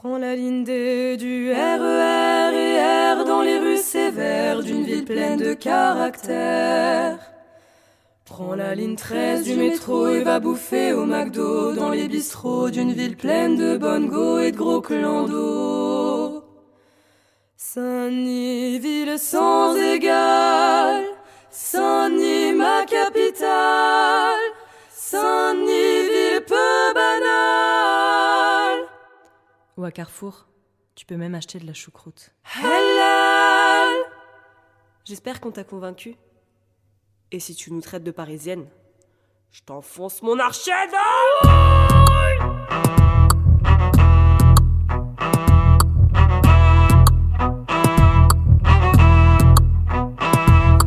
Prends la ligne D du RER et R dans les rues sévères d'une ville pleine de caractère. Prends la ligne 13 du métro et va bouffer au McDo dans les bistrots d'une ville pleine de bonnes go et de gros clando. Saint-Denis, ville sans égal, Saint-Denis, ma capitale, Saint-Denis, ville peu banale. Ou à Carrefour, tu peux même acheter de la choucroute. Halal. J'espère qu'on t'a convaincu. Et si tu nous traites de parisienne, je t'enfonce mon archet dans...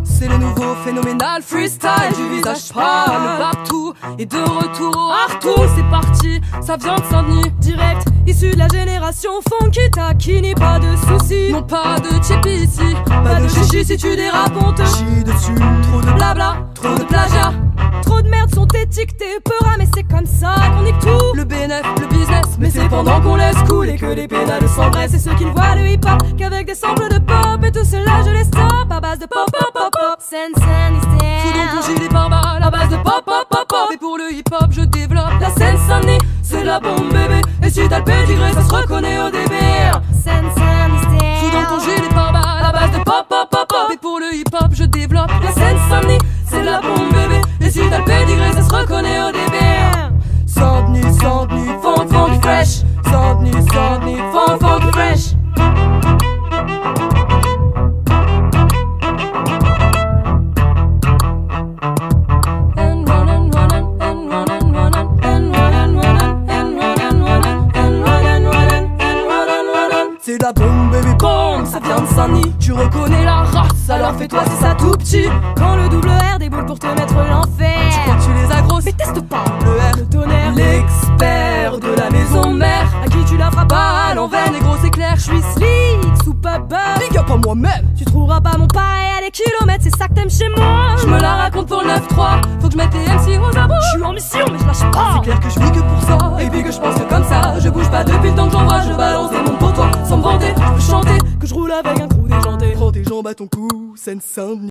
C'est le nouveau phénoménal freestyle du visage pâle, le partout et de retour au Artois. C'est parti, ça vient de Saint-Denis, direct, issu de la génération funky taquini. Pas de soucis, non pas de chippy ici, pas de chichi si tu dérapes on te chie dessus. Trop de blabla, trop de plagiat, trop de merde sont étiquetés peura, mais c'est comme ça qu'on nique tout. Le bénéf, le business, mais c'est pendant qu'on laisse couler que les pédales s'engraissent. C'est ceux qui ne voient le hip-hop qu'avec des samples de pop, et tout cela je les stoppe à base de pop pop pop pop. Fous donc ton gilet pare-balles à base de pop pop pop pop. Et pour le hip-hop je développe la Seine-Saint-Denis, c'est la bombe bébé. Et si t'as le pédigré ça se reconnaît au début. Fous donc ton gilet pare-balles à base de pop pop pop pop. Et pour le hip-hop je développe la Seine-Saint-Denis, c'est la bombe bébé. Et si t'as le pédigré ça se reconnaît au début. Saint-Denis, Saint-Denis, funk funk fresh. Saint-Denis, Saint-Denis, funk funk fresh. C'est de la bombe bébé, bombe, ça vient de Saint-Denis. Tu reconnais la race, alors fais-toi c'est ça tout petit. Quand le double R déboule pour te mettre l'enfer, tu crois que tu les as grosses, mais teste pas le R, le tonnerre. L'expert de la maison mère, à qui tu la frappes à l'envers, les gros éclairs. Je suis slick, sous bubble, big up à moi-même. Tu trouveras pas mon pareil à des kilomètres, c'est ça que t'aimes chez moi. Je me la raconte pour le 9-3, faut que je mette les MC aux abos. Je suis en mission mais je lâche pas, c'est clair que je vis que pour ça. Et puis que je pense que comme ça, je bouge pas depuis le temps que j'envoie. Je balance des mondes pour toi, sans me vanter, je peux chanter que je roule avec un trou déjanté. Prends tes jambes à ton cou, Seine-Saint-Denis.